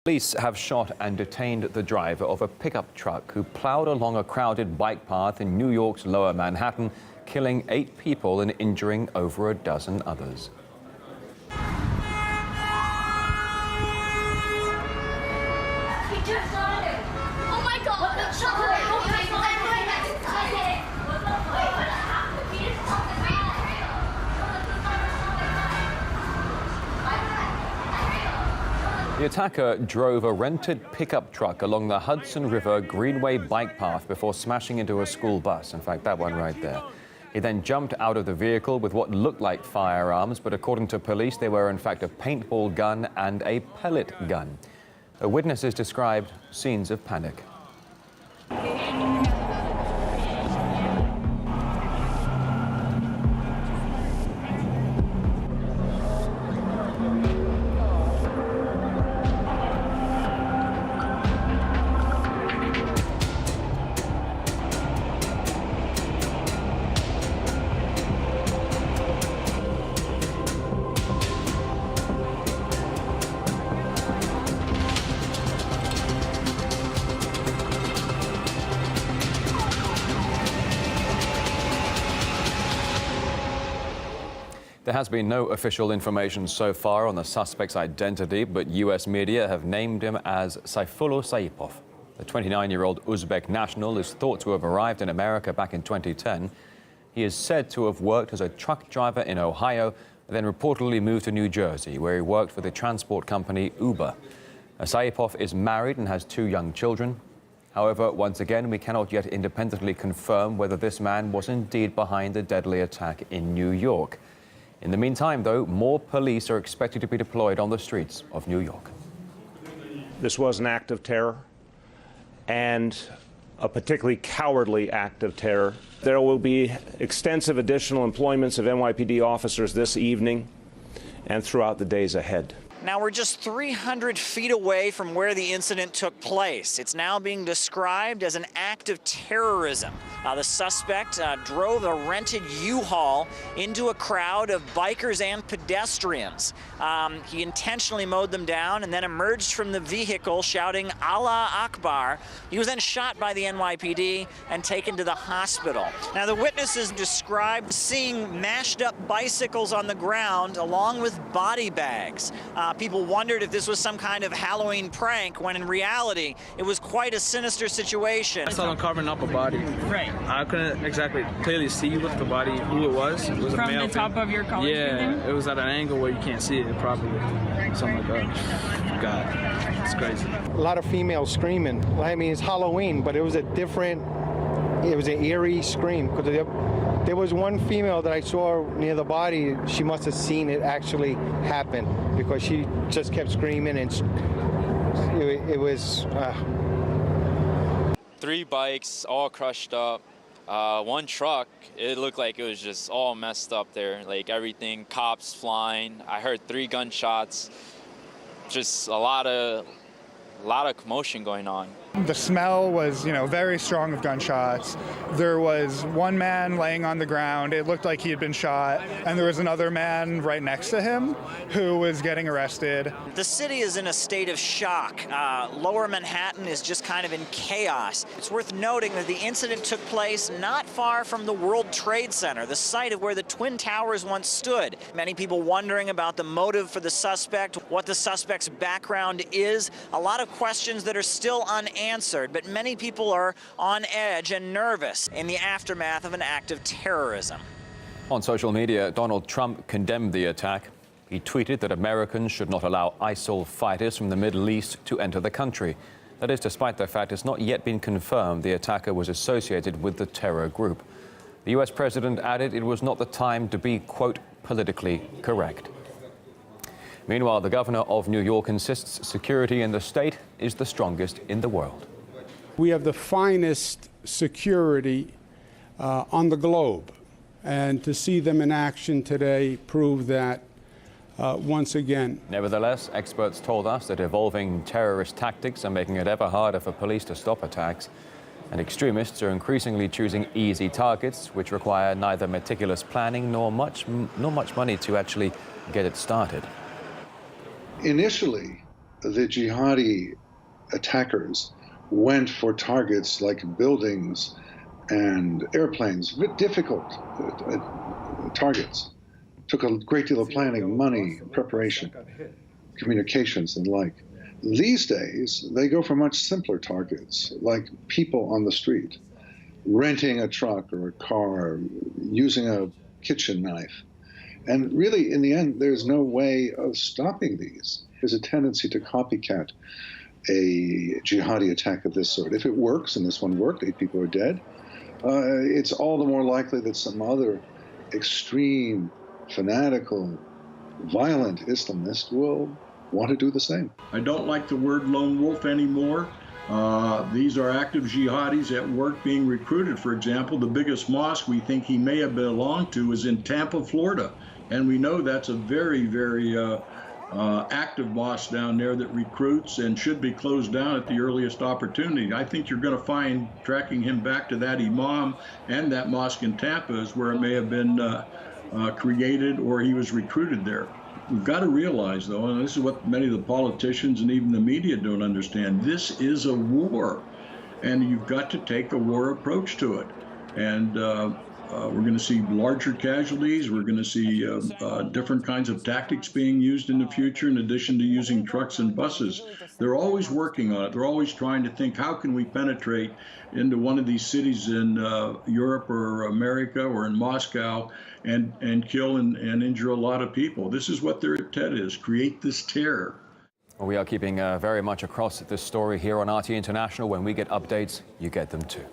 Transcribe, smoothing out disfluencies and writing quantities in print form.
Police have shot and detained the driver of a pickup truck who plowed along a crowded bike path in New York's Lower Manhattan, killing 8 people and injuring over a dozen others. Oh my God! The attacker drove a rented pickup truck along the Hudson River Greenway bike path before smashing into a school bus. In fact, that one right there. He then jumped out of the vehicle with what looked like firearms, but according to police, they were in fact a paintball gun and a pellet gun. The witnesses described scenes of panic. There has been no official information so far on the suspect's identity, but U.S. media have named him as Saifullo Saipov. The 29-year-old Uzbek national is thought to have arrived in America back in 2010. He is said to have worked as a truck driver in Ohio, and then reportedly moved to New Jersey, where he worked for the transport company Uber. Saipov is married and has 2 young children. However, once again, we cannot yet independently confirm whether this man was indeed behind the deadly attack in New York. In the meantime, though, more police are expected to be deployed on the streets of New York. This was an act of terror, and a particularly cowardly act of terror. There will be extensive additional employments of NYPD officers this evening and throughout the days ahead. Now, we're just 300 feet away from where the incident took place. It's now being described as an act of terrorism. The suspect drove a rented U-Haul into a crowd of bikers and pedestrians. He intentionally mowed them down and then emerged from the vehicle shouting Allah Akbar. He was then shot by the NYPD and taken to the hospital. Now, the witnesses described seeing mashed up bicycles on the ground along with body bags. People wondered if this was some kind of Halloween prank, when in reality, it was quite a sinister situation. I saw them carving up a body. Right. I couldn't exactly clearly see with the body who it was. It was from a male. The top of your college building? Yeah, it was at an angle where you can't see it properly. Something like that. God, it's crazy. A lot of females screaming. I mean, it's Halloween, but it was an eerie scream. Because there was one female that I saw near the body. She must have seen it actually happen, because she just kept screaming, and it was... 3 bikes, all crushed up. 1 truck, it looked like it was just all messed up there. Like everything, cops flying. I heard 3 gunshots. Just a lot of commotion going on. The smell was, very strong of gunshots. There was one man laying on the ground. It looked like he had been shot. And there was another man right next to him who was getting arrested. The city is in a state of shock. Lower Manhattan is just kind of in chaos. It's worth noting that the incident took place not far from the World Trade Center, the site of where the Twin Towers once stood. Many people wondering about the motive for the suspect, what the suspect's background is. A lot of questions that are still unanswered, but many people are on edge and nervous in the aftermath of an act of terrorism. On social media, Donald Trump condemned the attack. He tweeted that Americans should not allow ISIL fighters from the Middle East to enter the country. That is despite the fact it's not yet been confirmed the attacker was associated with the terror group. The U.S. president added it was not the time to be, quote, politically correct. Meanwhile, the governor of New York insists security in the state is the strongest in the world. We have the finest security on the globe, and to see them in action today prove that once again. Nevertheless, experts told us that evolving terrorist tactics are making it ever harder for police to stop attacks, and extremists are increasingly choosing easy targets which require neither meticulous planning nor much money to actually get it started. Initially, the jihadi attackers went for targets like buildings and airplanes, difficult targets. Took a great deal of planning, money, preparation, communications and the like. These days, they go for much simpler targets, like people on the street, renting a truck or a car, using a kitchen knife. And really, in the end, there's no way of stopping these. There's a tendency to copycat a jihadi attack of this sort. If it works, and this one worked, 8 people are dead, it's all the more likely that some other extreme, fanatical, violent Islamist will want to do the same. I don't like the word lone wolf anymore. These are active jihadis at work being recruited. For example, the biggest mosque we think he may have belonged to is in Tampa, Florida. And we know that's a very, very active mosque down there that recruits and should be closed down at the earliest opportunity. I think you're going to find tracking him back to that imam and that mosque in Tampa is where it may have been created or he was recruited there. We've got to realize, though, and this is what many of the politicians and even the media don't understand, this is a war, and you've got to take a war approach to it. And we're going to see larger casualties. We're going to see different kinds of tactics being used in the future, in addition to using trucks and buses. They're always working on it. They're always trying to think, how can we penetrate into one of these cities in Europe or America or in Moscow and kill and injure a lot of people. This is what their intent is, create this terror. Well, we are keeping very much across this story here on RT International. When we get updates, you get them too.